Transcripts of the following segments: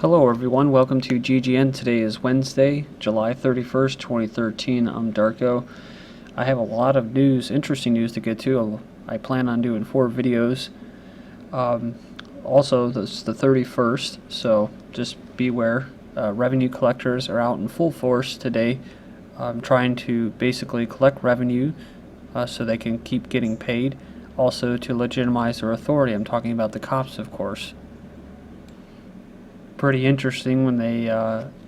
Hello everyone, welcome to GGN. Today is Wednesday, July 31st, 2013. I'm Darko. I have a lot of news, interesting news to get to. I plan on doing 4 videos. Also, this is the 31st, so just beware. Revenue collectors are out in full force today, trying to basically collect revenue so they can keep getting paid. Also to legitimize their authority. I'm talking about the cops, of course. Pretty interesting when they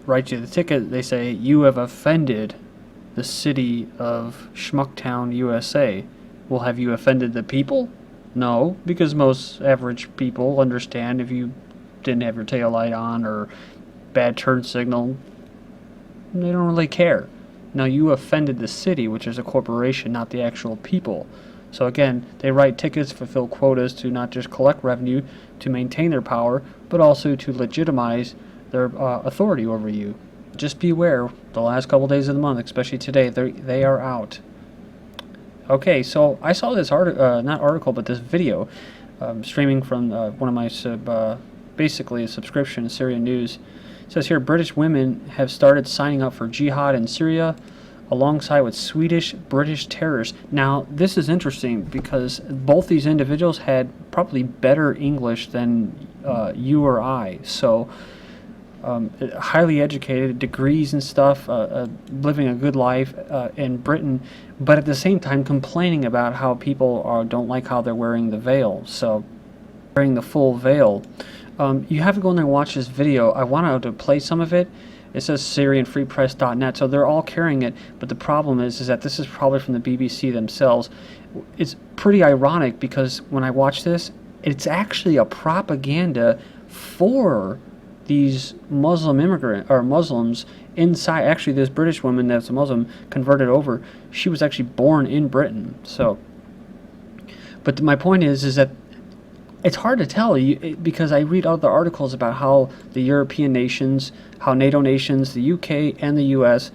write you the ticket. They say you have offended the city of Schmucktown, USA. Well, have you offended the people? No, because most average people understand if you didn't have your tail light on or bad turn signal, they don't really care. Now you offended the city, which is a corporation, not the actual people. So again, they write tickets, fulfill quotas to not just collect revenue to maintain their power, but also to legitimize their authority over you. Just beware, the last couple days of the month, especially today, they are out. Okay, so I saw this not article, but this video streaming from one of my basically a subscription, Syria News. It says here, British women have started signing up for jihad in Syria alongside with British terrorists. Now, this is interesting because both these individuals had probably better English than you or I. So, highly educated, degrees and stuff, living a good life in Britain, but at the same time complaining about how people don't like how they're wearing the veil. So, wearing the full veil. You have to go in there and watch this video. I wanted to play some of it. It says SyrianFreePress.net, so they're all carrying it, but the problem is that this is probably from the BBC themselves. It's pretty ironic because when I watch this, it's actually a propaganda for these Muslim Muslims inside. Actually, this British woman that's a Muslim converted over, she was actually born in Britain. So, but my point is that it's hard to tell because I read other articles about how the European nations, how NATO nations, the UK and the US,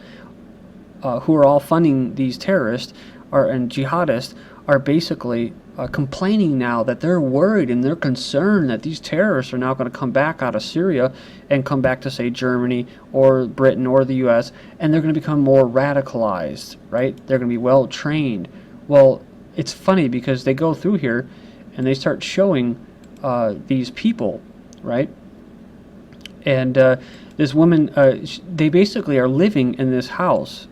who are all funding these terrorists and jihadists, are basically complaining now that they're worried and they're concerned that these terrorists are now going to come back out of Syria and come back to, say, Germany or Britain or the US, and they're going to become more radicalized, right? They're going to be well trained. Well, it's funny because they go through here and they start showing these people, right? And this woman, they basically are living in this house.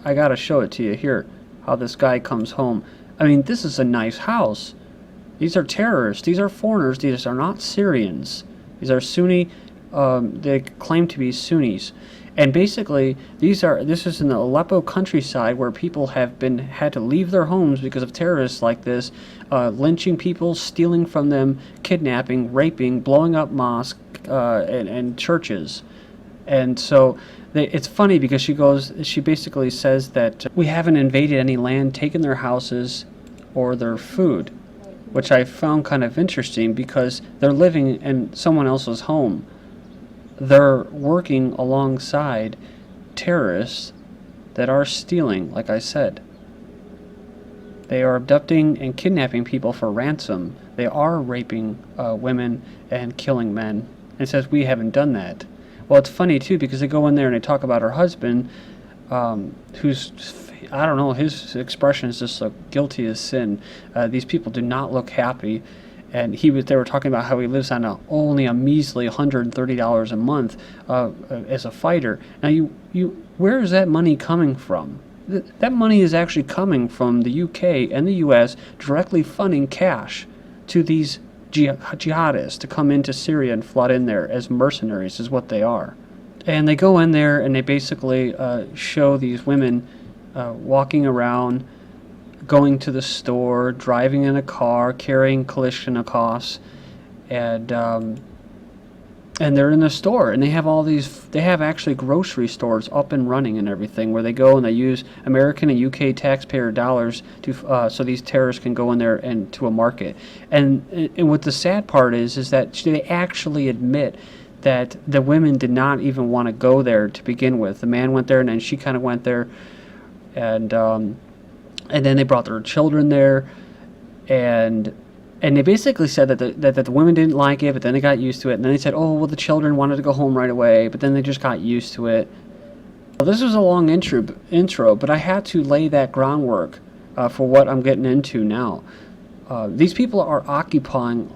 I gotta show it to you here, how this guy comes home. I mean, this is a nice house. These are terrorists. These are foreigners. These are not Syrians. These are Sunni. They claim to be Sunnis. And basically, this is in the Aleppo countryside where people have had to leave their homes because of terrorists like this, lynching people, stealing from them, kidnapping, raping, blowing up mosques and churches. And so it's funny because she basically says that we haven't invaded any land, taken their houses or their food, which I found kind of interesting because they're living in someone else's home. They're working alongside terrorists that are stealing, like I said. They are abducting and kidnapping people for ransom. They are raping women and killing men. And it says we haven't done that. Well, it's funny, too, because they go in there and they talk about her husband, who's, I don't know, his expression is just so guilty as sin. These people do not look happy. And they were talking about how he lives on only a measly $130 a month as a fighter. Now, where is that money coming from? That money is actually coming from the UK and the US directly funding cash to these jihadists to come into Syria and flood in there as mercenaries is what they are. And they go in there and they basically show these women walking around, going to the store, driving in a car, carrying Kalashnikovs, and they're in the store, and they have actually grocery stores up and running and everything, where they go and they use American and UK taxpayer dollars to so these terrorists can go in there and to a market. And what the sad part is that they actually admit that the women did not even want to go there to begin with. The man went there, and then she kind of went there, and then they brought their children there, and And they basically said that the women didn't like it, but then they got used to it. And then they said, oh, well, the children wanted to go home right away, but then they just got used to it. Well, this was a long intro, but I had to lay that groundwork for what I'm getting into now. These people are occupying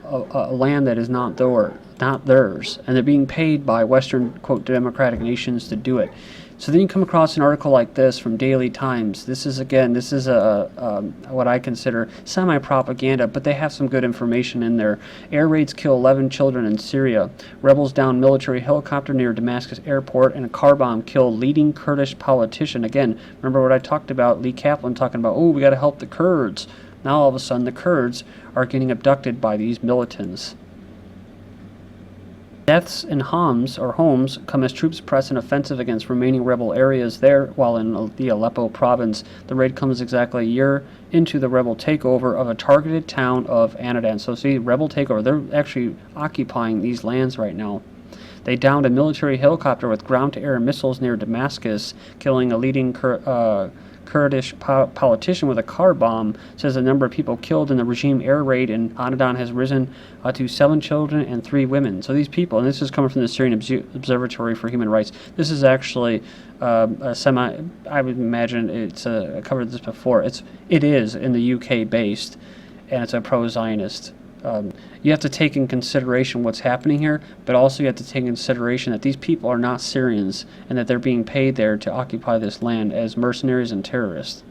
a land that is not theirs, and they're being paid by Western, quote, democratic nations to do it. So then you come across an article like this from Daily Times. This is what I consider semi-propaganda, but they have some good information in there. Air raids kill 11 children in Syria. Rebels down military helicopter near Damascus airport, and a car bomb killed leading Kurdish politician. Again, remember what I talked about, Lee Kaplan talking about, oh, we got to help the Kurds. Now all of a sudden the Kurds are getting abducted by these militants. Deaths in homes come as troops press an offensive against remaining rebel areas there, while in the Aleppo province. The raid comes exactly a year into the rebel takeover of a targeted town of Anadan. So see, rebel takeover, they're actually occupying these lands right now. They downed a military helicopter with ground-to-air missiles near Damascus, killing a leading Kurdish politician with a car bomb. Says the number of people killed in the regime air raid in Anadan has risen to 7 children and 3 women. So these people, and this is coming from the Syrian Observatory for Human Rights, this is actually I would imagine I covered this before, it is in the UK based, and it's a pro-Zionist. You have to take in consideration what's happening here, but also you have to take in consideration that these people are not Syrians and that they're being paid there to occupy this land as mercenaries and terrorists.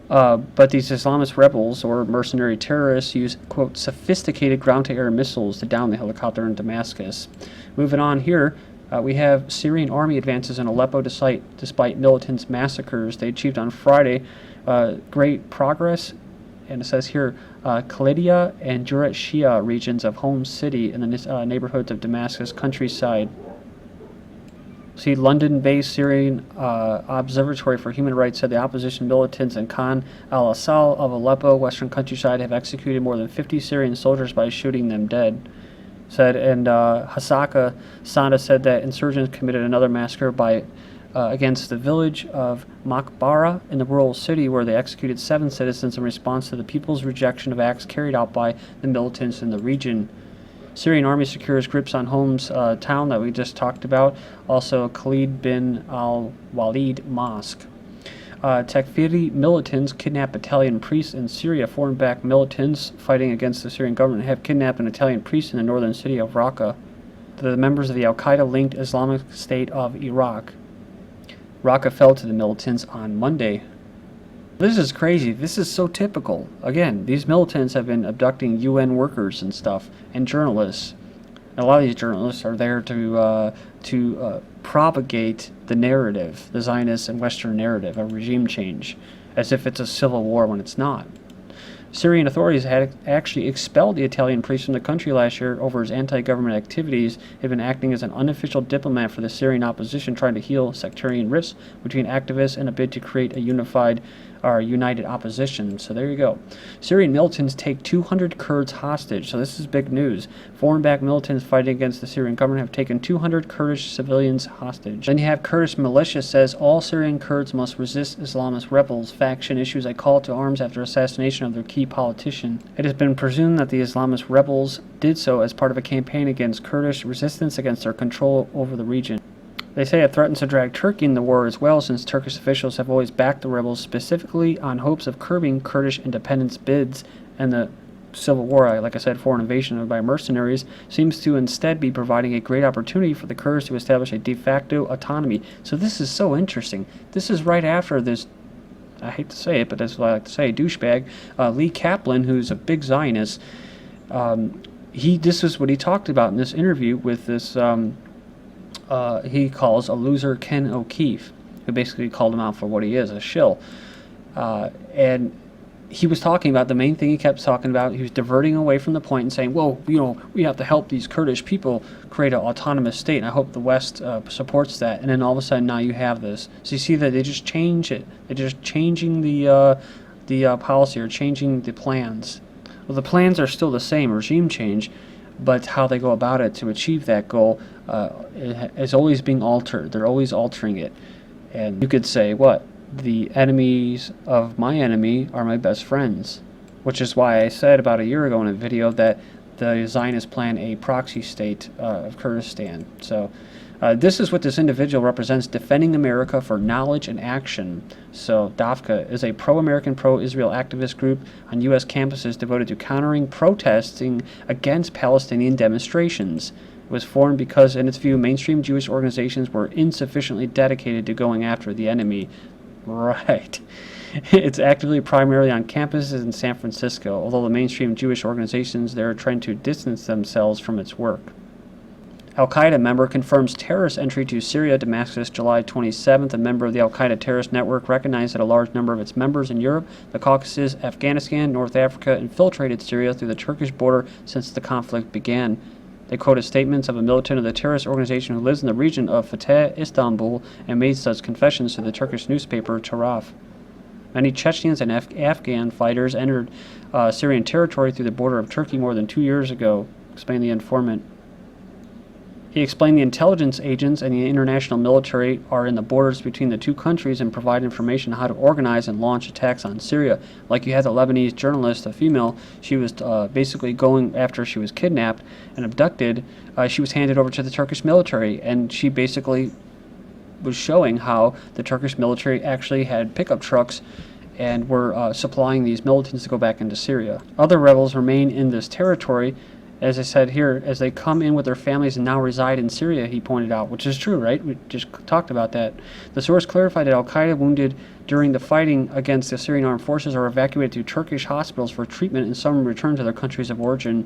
But these Islamist rebels or mercenary terrorists use, quote, sophisticated ground-to-air missiles to down the helicopter in Damascus. Moving on here, we have Syrian army advances in Aleppo despite militants' massacres. They achieved on Friday great progress. And it says here, Khalidia and Jurat Shia regions of Homs City in the neighborhoods of Damascus countryside. See, London-based Syrian Observatory for Human Rights said the opposition militants in Khan al-Assal of Aleppo, western countryside, have executed more than 50 Syrian soldiers by shooting them dead. Hasaka Sanda said that insurgents committed another massacre against the village of Makbara in the rural city, where they executed 7 citizens in response to the people's rejection of acts carried out by the militants in the region. Syrian army secures grips on Homs town that we just talked about, also Khalid bin al-Walid Mosque. Takfiri militants kidnap Italian priests in Syria. Foreign-backed militants fighting against the Syrian government have kidnapped an Italian priest in the northern city of Raqqa. The members of the al-Qaeda-linked Islamic State of Iraq. Raqqa fell to the militants on Monday. This is crazy. This is so typical. Again, these militants have been abducting UN workers and stuff, and journalists. And a lot of these journalists are there to propagate the narrative, the Zionist and Western narrative, a regime change, as if it's a civil war when it's not. Syrian authorities had actually expelled the Italian priest from the country last year over his anti-government activities. He had been acting as an unofficial diplomat for the Syrian opposition, trying to heal sectarian rifts between activists in a bid to create a united opposition. So there you go. Syrian militants take 200 Kurds hostage. So this is big news. Foreign-backed militants fighting against the Syrian government have taken 200 Kurdish civilians hostage. Then you have Kurdish militia says all Syrian Kurds must resist Islamist rebels. Faction issues a call to arms after assassination of their key politician. It has been presumed that the Islamist rebels did so as part of a campaign against Kurdish resistance against their control over the region. They say it threatens to drag Turkey in the war as well, since Turkish officials have always backed the rebels specifically on hopes of curbing Kurdish independence bids, and the civil war, like I said, foreign invasion by mercenaries, seems to instead be providing a great opportunity for the Kurds to establish a de facto autonomy. So this is so interesting. This is right after this, I hate to say it, but that's what I like to say, douchebag, Lee Kaplan, who's a big Zionist. This is what he talked about in this interview with this he calls a loser Ken O'Keefe, who basically called him out for what he is, a shill. And he was talking about, the main thing he kept talking about, he was diverting away from the point and saying, well, we have to help these Kurdish people create an autonomous state, and I hope the West supports that. And then all of a sudden now you have this. So you see that they just change it. They're just changing the policy, or changing the plans. Well, the plans are still the same, regime change, but how they go about it to achieve that goal is always being altered. They're always altering it. And you could say, what? The enemies of my enemy are my best friends. which is why I said about a year ago in a video that the Zionists plan a proxy state of Kurdistan. So this is what this individual represents: defending America for knowledge and action. So DAFCA is a pro-American, pro-Israel activist group on U.S. campuses devoted to countering protesting against Palestinian demonstrations. It was formed because, in its view, mainstream Jewish organizations were insufficiently dedicated to going after the enemy. Right. It's actively primarily on campuses in San Francisco, although the mainstream Jewish organizations there are trying to distance themselves from its work. Al-Qaeda member confirms terrorist entry to Syria, Damascus, July 27th. A member of the Al-Qaeda terrorist network recognized that a large number of its members in Europe, the Caucasus, Afghanistan, North Africa infiltrated Syria through the Turkish border since the conflict began. They quoted statements of a militant of the terrorist organization who lives in the region of Fateh, Istanbul, and made such confessions to the Turkish newspaper Taraf. Many Chechens and Afghan fighters entered Syrian territory through the border of Turkey more than 2 years ago, explained the informant. He explained the intelligence agents and the international military are in the borders between the two countries and provide information on how to organize and launch attacks on Syria. Like you had the Lebanese journalist, a female, she was basically going after she was kidnapped and abducted. She was handed over to the Turkish military, and she basically was showing how the Turkish military actually had pickup trucks and were supplying these militants to go back into Syria. Other rebels remain in this territory, as I said here, as they come in with their families and now reside in Syria, he pointed out, which is true, right? We just talked about that. The source clarified that Al-Qaeda wounded during the fighting against the Syrian armed forces are evacuated to Turkish hospitals for treatment, and some return to their countries of origin.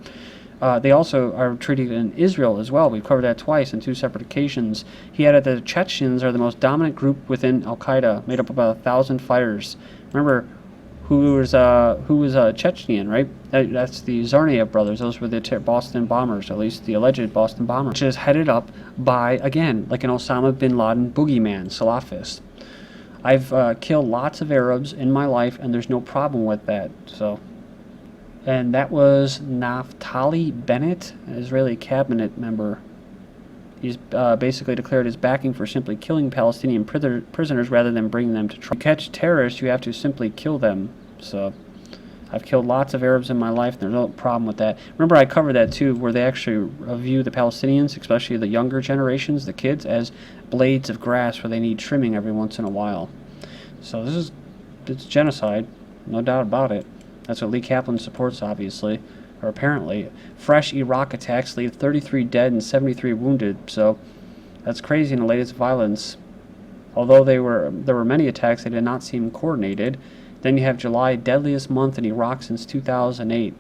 They also are treated in Israel as well. We've covered that twice on 2 separate occasions. He added that the Chechens are the most dominant group within Al-Qaeda, made up of about 1,000 fighters. Remember, who was Chechenian, right? That's the Tsarnaev brothers. Those were the Boston bombers, at least the alleged Boston bombers, which is headed up by, again, like an Osama bin Laden boogeyman, Salafist. I've killed lots of Arabs in my life, and there's no problem with that. So, and that was Naftali Bennett, an Israeli cabinet member. He's basically declared his backing for simply killing Palestinian prisoners rather than bringing them to trial. To catch terrorists, you have to simply kill them. So, I've killed lots of Arabs in my life, and there's no problem with that. Remember, I covered that too, where they actually view the Palestinians, especially the younger generations, the kids, as blades of grass where they need trimming every once in a while. So it's genocide, no doubt about it. That's what Lee Kaplan supports, obviously, or apparently. Fresh Iraq attacks leave 33 dead and 73 wounded, so that's crazy in the latest violence. Although there were many attacks, they did not seem coordinated. Then you have July, deadliest month in Iraq since 2008.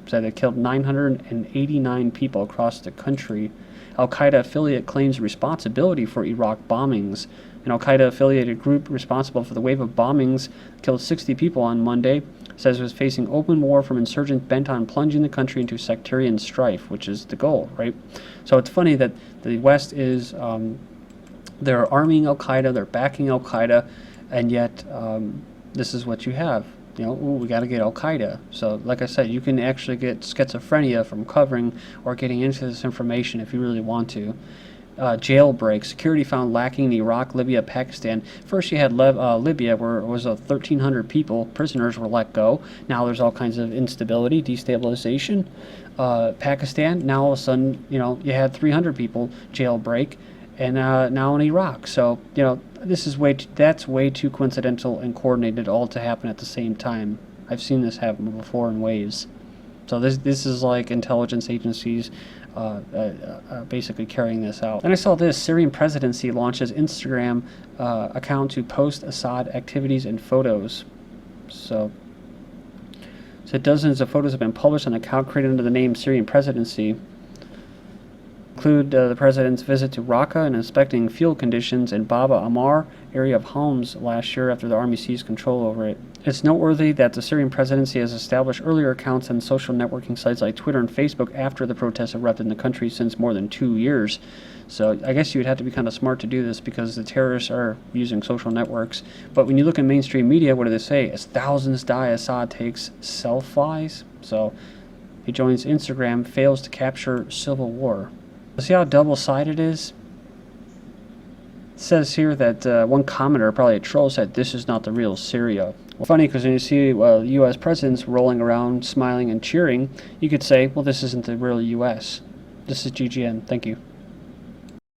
So they killed 989 people across the country. Al-Qaeda affiliate claims responsibility for Iraq bombings. An Al-Qaeda affiliated group responsible for the wave of bombings killed 60 people on Monday, says it was facing open war from insurgents bent on plunging the country into sectarian strife, which is the goal, right? So it's funny that the West is, they're arming Al-Qaeda, they're backing Al-Qaeda, and yet this is what you have. You know, we got to get Al-Qaeda. So, like I said, you can actually get schizophrenia from covering or getting into this information if you really want to. Jailbreaks. Security found lacking in Iraq, Libya, Pakistan. First you had Libya, where it was 1,300 people, prisoners were let go. Now there's all kinds of instability, destabilization. Pakistan, now all of a sudden, you had 300 people jailbreak, and now in Iraq. So, that's way too coincidental and coordinated all to happen at the same time. I've seen this happen before in waves. So this is like intelligence agencies basically carrying this out. Then I saw this: Syrian presidency launches Instagram account to post Assad activities and photos. So dozens of photos have been published on an account created under the name Syrian presidency. Include the president's visit to Raqqa and inspecting field conditions in Baba Ammar area of Homs last year after the army seized control over it. It's noteworthy that the Syrian presidency has established earlier accounts on social networking sites like Twitter and Facebook after the protests erupted in the country since more than 2 years. So I guess you would have to be kind of smart to do this because the terrorists are using social networks. But when you look at mainstream media, what do they say? As thousands die, Assad takes selfies. So he joins Instagram, fails to capture civil war. See how double-sided it is? says here that one commenter, probably a troll, said this is not the real Syria. Well, funny, because when you see U.S. presidents rolling around, smiling and cheering, you could say, well, this isn't the real U.S. This is GGN. Thank you.